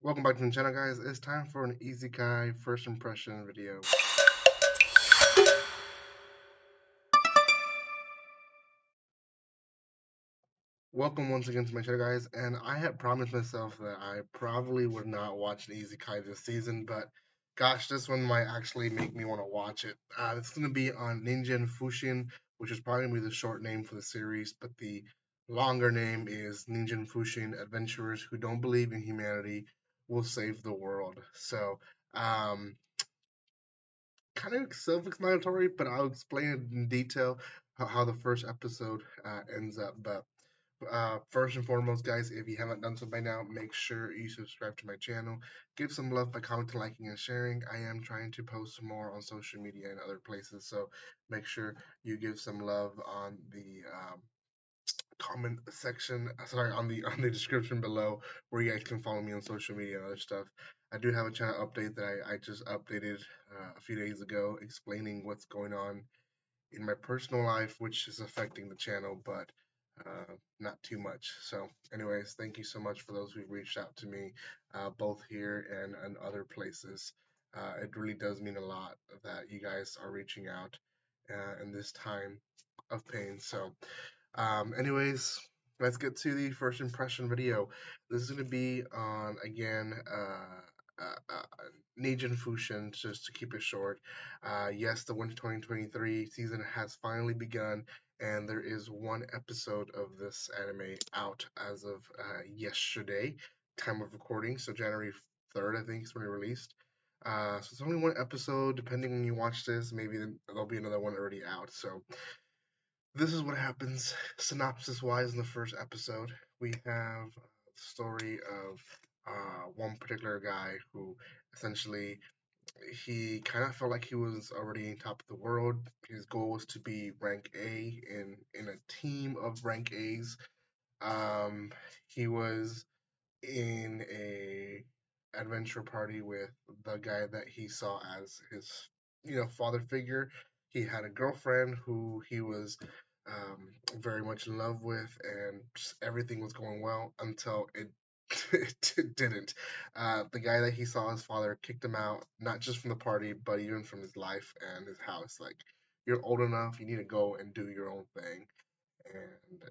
Welcome back to the channel, guys. It's time for an easy guy first impression video. Welcome once again to my channel, guys. And I had promised myself that I probably would not watch an easy guy this season, but gosh, this one might actually make me want to watch it. It's going to be on Ningen Fushin, which is probably going to be the short name for the series, but the longer name is Ningen Fushin: Adventurers Who Don't Believe in Humanity Will Save the World. Um, kind of self-explanatory, but I'll explain it in detail how the first episode ends up. But first and foremost, guys, if you haven't done so by now, make sure you subscribe to my channel. Give some love by commenting, liking, and sharing. I am trying to post more on social media and other places, so make sure you give some love on the comment section, sorry, on the description below, where you guys can follow me on social media and other stuff. I do have a channel update that I just updated a few days ago, explaining what's going on in my personal life, which is affecting the channel, but not too much. So, anyways, thank you so much for those who've reached out to me, both here and other places. It really does mean a lot that you guys are reaching out in this time of pain. So, anyways, let's get to the first impression video. This is going to be on, again, Ningen Fushin, just to keep it short. Yes, the Winter 2023 season has finally begun, and there is one episode of this anime out as of yesterday, time of recording, so January 3rd, I think, is when it released. So it's only one episode. Depending when you watch this, maybe there'll be another one already out. So this is what happens, synopsis wise, in the first episode. We have the story of one particular guy who essentially he kind of felt like he was already on top of the world. His goal was to be rank A in a team of rank A's. Um, he was in a adventure party with the guy that he saw as his father figure. He had a girlfriend who he was very much in love with, and just everything was going well until it didn't. The guy that he saw as father kicked him out, not just from the party, but even from his life and his house. Like, you're old enough, you need to go and do your own thing. And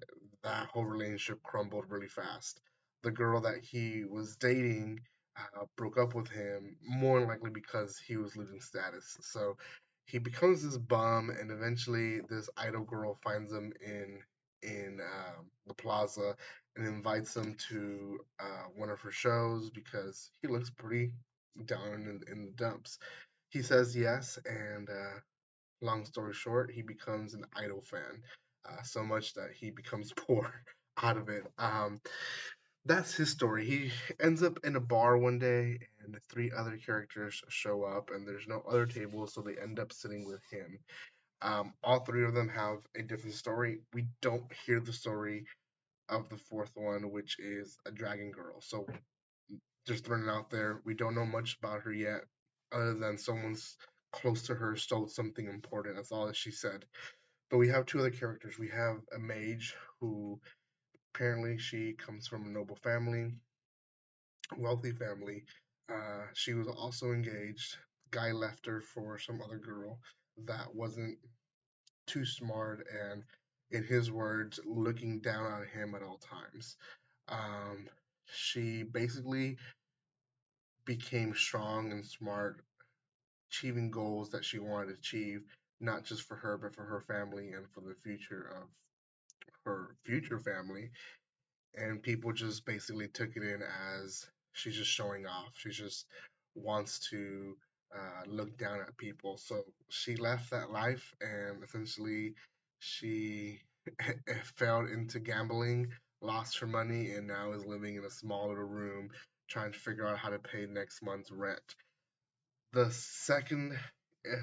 that whole relationship crumbled really fast. The girl that he was dating broke up with him, more than likely because he was losing status. So he becomes this bum, and eventually this idol girl finds him in the plaza and invites him to one of her shows because he looks pretty down in the dumps. He says yes, and long story short, he becomes an idol fan, so much that he becomes poor out of it. That's his story. He ends up in a bar one day, and three other characters show up, and there's no other table, so they end up sitting with him. All three of them have a different story. We don't hear the story of the fourth one, which is a dragon girl. So just throwing it out there, we don't know much about her yet, other than someone's close to her stole something important. That's all that she said. But we have two other characters. We have a mage who apparently she comes from a noble family, wealthy family. She was also engaged. Guy left her for some other girl that wasn't too smart and, in his words, looking down on him at all times. Um, she basically became strong and smart, achieving goals that she wanted to achieve, not just for her, but for her family and for the future of her future family. And people just basically took it in as she's just showing off. She just wants to look down at people. So she left that life, and essentially she fell into gambling, lost her money, and now is living in a small little room trying to figure out how to pay next month's rent. The second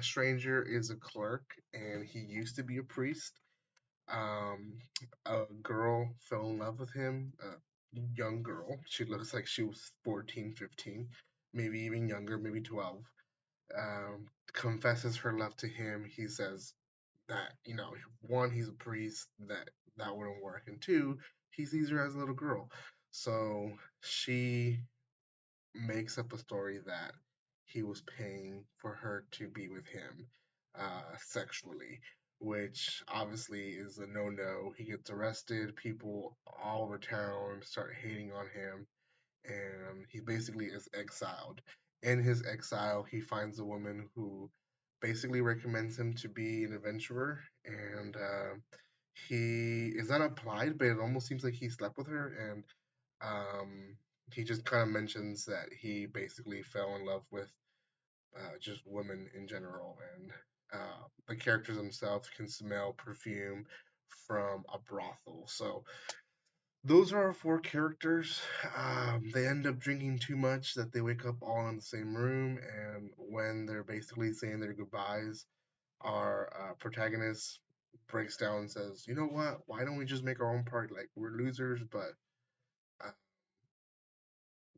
stranger is a clerk, and he used to be a priest. Um, a girl fell in love with him, a young girl. She looks like she was 14, 15, maybe even younger, maybe 12. Confesses her love to him. He says that, one, he's a priest, that wouldn't work, and two, he sees her as a little girl. So she makes up a story that he was paying for her to be with him sexually, which obviously is a no no. He gets arrested, people all over town start hating on him, and he basically is exiled. In his exile, he finds a woman who basically recommends him to be an adventurer, and he is not applied, but it almost seems like he slept with her, and um, he just kind of mentions that he basically fell in love with just women in general, and the characters themselves can smell perfume from a brothel. So those are our four characters. They end up drinking too much that they wake up all in the same room, and when they're basically saying their goodbyes, our protagonist breaks down and says, "You know what? Why don't we just make our own party? Like we're losers, but uh,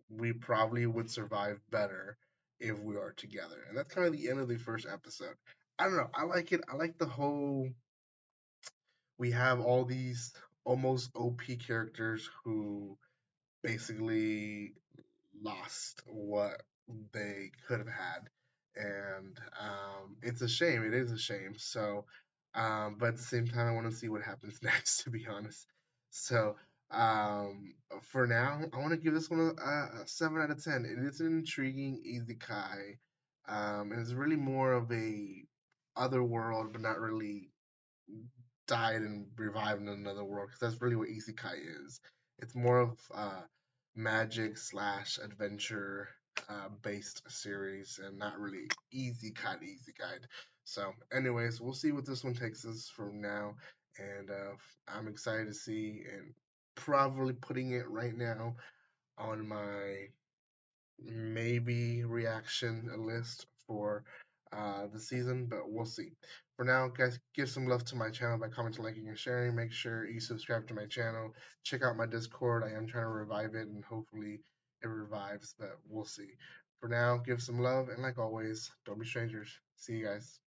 we probably would survive better if we are together." And that's kind of the end of the first episode. I don't know. I like it. I like the whole. We have all these almost OP characters who basically lost what they could have had, and it's a shame. It is a shame. So, but at the same time, I want to see what happens next. To be honest, so for now, I want to give this one a 7 out of 10. It is an intriguing isekai. And it's really more of a other world, but not really died and revived in another world, because that's really what isekai is. It's more of magic slash adventure based series, and not really easy kind. So, anyways, we'll see what this one takes us from now, and I'm excited to see, and probably putting it right now on my maybe reaction list for the season, but we'll see. For now, guys, give some love to my channel by commenting, liking, and sharing. Make sure you subscribe to my channel. Check out my Discord. I am trying to revive it, and hopefully it revives, but we'll see. For now, give some love, and like always, don't be strangers. See you guys.